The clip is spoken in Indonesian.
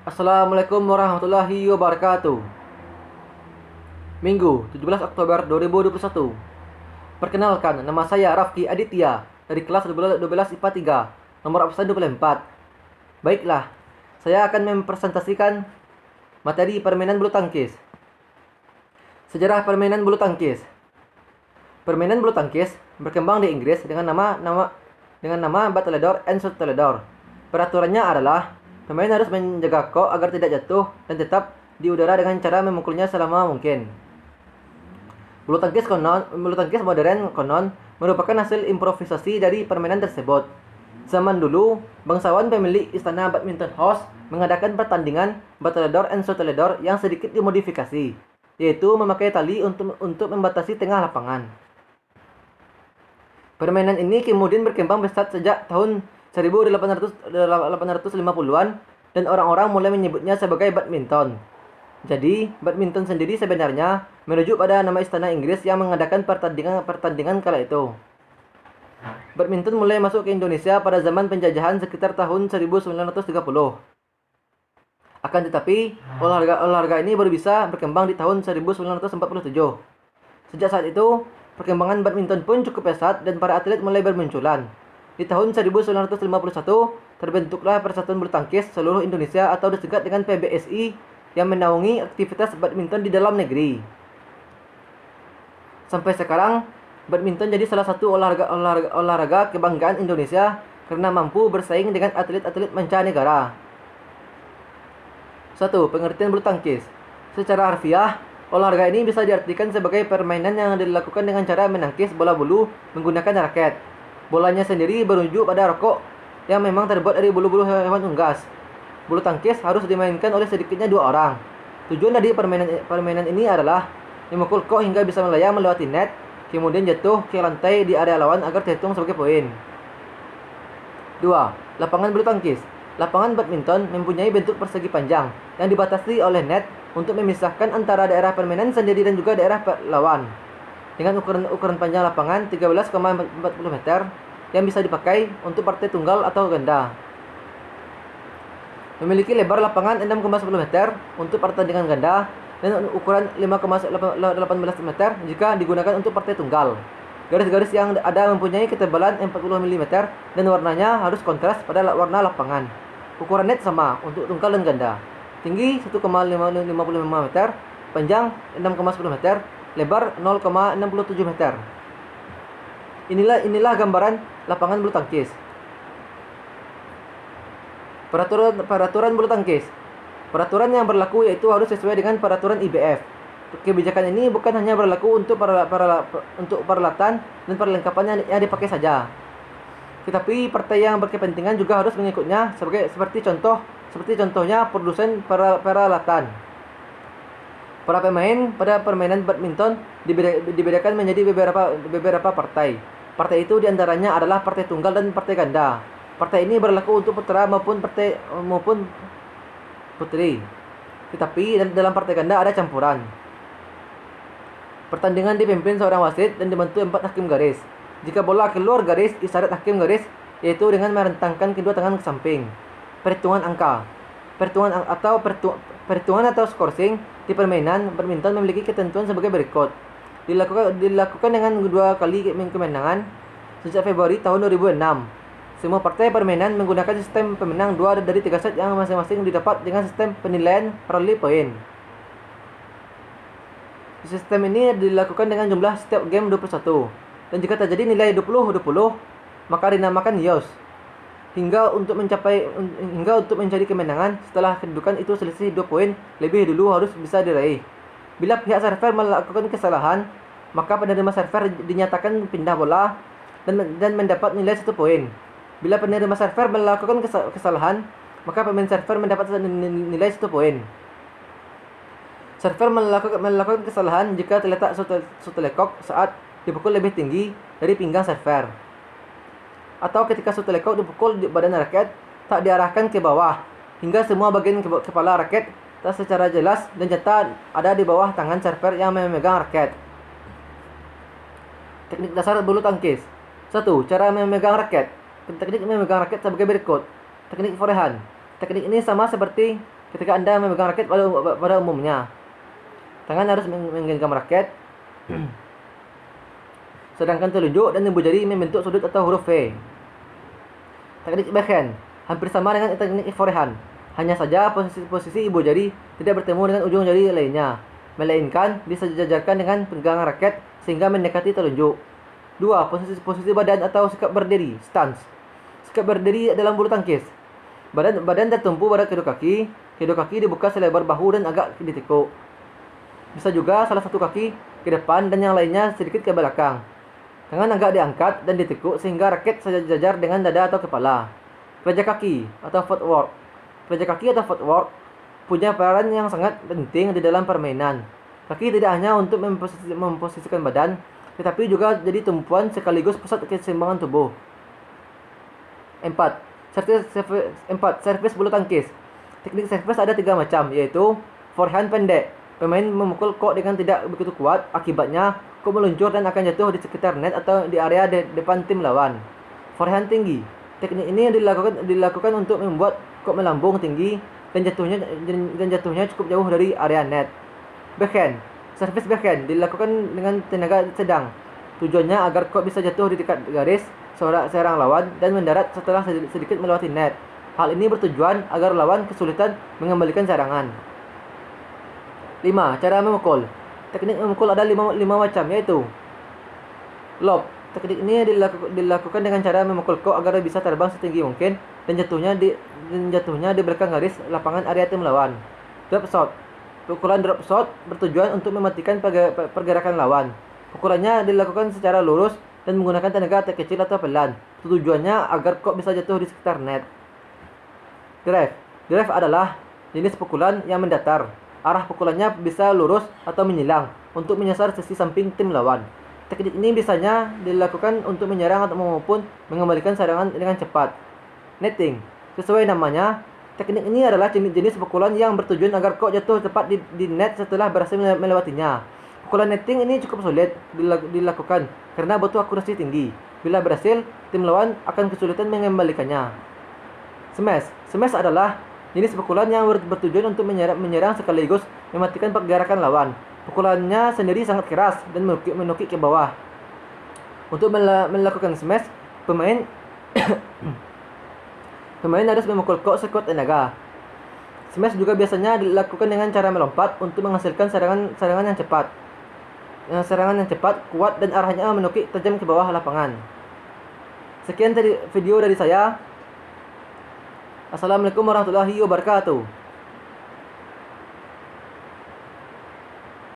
Assalamualaikum warahmatullahi wabarakatuh. Minggu, 17 Oktober 2021. Perkenalkan, nama saya Rafki Aditya dari kelas 12 IPA 3, nomor absen 24. Baiklah, saya akan mempresentasikan materi permainan bulu tangkis. Sejarah permainan bulu tangkis. Permainan bulu tangkis berkembang di Inggris dengan nama Battledore and Shuttledore. Peraturannya adalah pemain harus menjaga kok agar tidak jatuh dan tetap di udara dengan cara memukulnya selama mungkin. Bulu tangkis modern konon merupakan hasil improvisasi dari permainan tersebut. Zaman dulu, bangsawan pemilik istana badminton house mengadakan pertandingan Battledore and Shuttledore yang sedikit dimodifikasi, yaitu memakai tali untuk membatasi tengah lapangan. Permainan ini kemudian berkembang pesat sejak tahun 1850-an dan orang-orang mulai menyebutnya sebagai badminton. Jadi, badminton sendiri sebenarnya merujuk pada nama istana Inggris yang mengadakan pertandingan kala itu. Badminton mulai masuk ke Indonesia pada zaman penjajahan sekitar tahun 1930. Akan tetapi, olahraga ini baru bisa berkembang di tahun 1947. Sejak saat itu, perkembangan badminton pun cukup pesat dan para atlet mulai bermunculan. Di tahun 1951, terbentuklah Persatuan Bulu Tangkis Seluruh Indonesia atau disingkat dengan PBSI yang menaungi aktivitas badminton di dalam negeri. Sampai sekarang, badminton jadi salah satu olahraga kebanggaan Indonesia karena mampu bersaing dengan atlet-atlet mancanegara. 1. Pengertian bulu tangkis. Secara harfiah, olahraga ini bisa diartikan sebagai permainan yang dilakukan dengan cara menangkis bola bulu menggunakan raket. Bolanya sendiri berujung pada rokok yang memang terbuat dari bulu-bulu hewan unggas. Bulu tangkis harus dimainkan oleh sedikitnya 2 orang. Tujuan dari permainan ini adalah memukul kok hingga bisa melayang melewati net, kemudian jatuh ke lantai di area lawan agar terhitung sebagai poin. 2. Lapangan bulu tangkis. Lapangan badminton mempunyai bentuk persegi panjang yang dibatasi oleh net untuk memisahkan antara daerah permainan sendiri dan juga daerah lawan. Dengan ukuran panjang lapangan 13,40 meter yang bisa dipakai untuk partai tunggal atau ganda. Memiliki lebar lapangan 6,10 meter untuk pertandingan ganda dan ukuran 5,18 meter jika digunakan untuk partai tunggal. Garis-garis yang ada mempunyai ketebalan 40 mm dan warnanya harus kontras pada warna lapangan. Ukuran net sama untuk tunggal dan ganda. Tinggi 1,55 meter, panjang 6,10 meter, lebar 0,67 meter. Inilah gambaran lapangan bulu tangkis. Peraturan bulu tangkis. Peraturan yang berlaku yaitu harus sesuai dengan peraturan IBF. Kebijakan ini bukan hanya berlaku untuk peralatan dan perlengkapan yang dipakai saja, tetapi partai yang berkepentingan juga harus mengikutnya seperti contohnya produsen peralatan. Para pemain pada permainan badminton dibedakan menjadi beberapa partai. Partai itu diantaranya adalah partai tunggal dan partai ganda. Partai ini berlaku untuk putra maupun putri. Tetapi dalam partai ganda ada campuran. Pertandingan dipimpin seorang wasit dan dibantu 4 hakim garis. Jika bola keluar garis, isyarat hakim garis yaitu dengan merentangkan kedua tangan ke samping. Perhitungan angka. Perhitungan atau scoring di permainan badminton memiliki ketentuan sebagai berikut. Dilakukan dengan 2 kali kemenangan sejak Februari tahun 2006. Semua partai permainan menggunakan sistem pemenang 2 dari 3 set yang masing-masing didapat dengan sistem penilaian peroleh poin. Sistem ini dilakukan dengan jumlah setiap game 21. Dan jika terjadi nilai 20-20, maka dinamakan Yos. Hingga untuk mencari kemenangan setelah kedudukan itu selisih 2 poin lebih dulu harus bisa diraih. Bila pihak server melakukan kesalahan, maka penerima server dinyatakan pindah bola dan mendapat nilai 1 poin. Bila penerima server melakukan kesalahan, maka pemain server mendapat nilai 1 poin. Server melakukan kesalahan jika terletak shuttlecock saat dipukul lebih tinggi dari pinggang server, atau ketika shuttlecock dipukul di badan raket tak diarahkan ke bawah hingga semua bagian kepala raket tak secara jelas dan nyata ada di bawah tangan server yang memegang raket. Teknik dasar bulu tangkis. 1. Cara memegang raket. Teknik memegang raket sebagai berikut. Teknik forehand. Teknik ini sama seperti ketika Anda memegang raket pada umumnya. Tangan harus menggenggam raket, sedangkan telunjuk dan ibu jari membentuk sudut atau huruf V. Teknik backhand hampir sama dengan teknik forehand. Hanya saja posisi ibu jari tidak bertemu dengan ujung jari lainnya, melainkan disejajarkan dengan pegangan raket sehingga mendekati telunjuk. 2. Posisi badan atau sikap berdiri, stance. Sikap berdiri dalam bulu tangkis. Badan tertumpu pada kedua kaki dibuka selebar bahu dan agak ditekuk. Bisa juga salah satu kaki ke depan dan yang lainnya sedikit ke belakang. Tangan agak diangkat dan ditekuk sehingga raket sejajar dengan dada atau kepala. Pelajar kaki atau footwork punya peran yang sangat penting di dalam permainan. Kaki tidak hanya untuk memposisikan badan, tetapi juga jadi tumpuan sekaligus pusat keseimbangan tubuh. 4. Servis bulu tangkis. Teknik servis ada 3 macam, yaitu forehand pendek. Pemain memukul kok dengan tidak begitu kuat, akibatnya kok meluncur dan akan jatuh di sekitar net atau di area depan tim lawan. Forehand tinggi. Teknik ini dilakukan untuk membuat kok melambung tinggi dan jatuhnya cukup jauh dari area net. Backhand. Servis backhand dilakukan dengan tenaga sedang. Tujuannya agar kok bisa jatuh di dekat garis serang lawan dan mendarat setelah sedikit melewati net. Hal ini bertujuan agar lawan kesulitan mengembalikan serangan. 5. Cara memukul. Teknik memukul ada 5 macam, yaitu lob. Teknik ini dilakukan dengan cara memukul kok agar bisa terbang setinggi mungkin dan jatuhnya di belakang garis lapangan area tim lawan. Drop shot. Pukulan drop shot bertujuan untuk mematikan pergerakan lawan. Pukulannya dilakukan secara lurus dan menggunakan tenaga terkecil atau pelan. Tujuannya agar kok bisa jatuh di sekitar net. Drive. Drive adalah jenis pukulan yang mendatar. Arah pukulannya bisa lurus atau menyilang untuk menyasar sisi samping tim lawan. Teknik ini biasanya dilakukan untuk menyerang atau maupun mengembalikan serangan dengan cepat. Netting. Sesuai namanya, teknik ini adalah jenis pukulan yang bertujuan agar kok jatuh tepat di net setelah berhasil melewatinya. Pukulan netting ini cukup sulit dilakukan karena butuh akurasi tinggi. Bila berhasil, tim lawan akan kesulitan mengembalikannya. Smash. Smash adalah jenis pukulan yang bertujuan untuk menyerang sekaligus mematikan pergerakan lawan. Pukulannya sendiri sangat keras dan menukik ke bawah. Untuk melakukan smash, pemain harus memukul kok sekuat tenaga. Smash juga biasanya dilakukan dengan cara melompat untuk menghasilkan serangan yang cepat. Serangan yang cepat, kuat dan arahnya menukik tajam ke bawah lapangan. Sekian video dari saya. Assalamualaikum warahmatullahi wabarakatuh.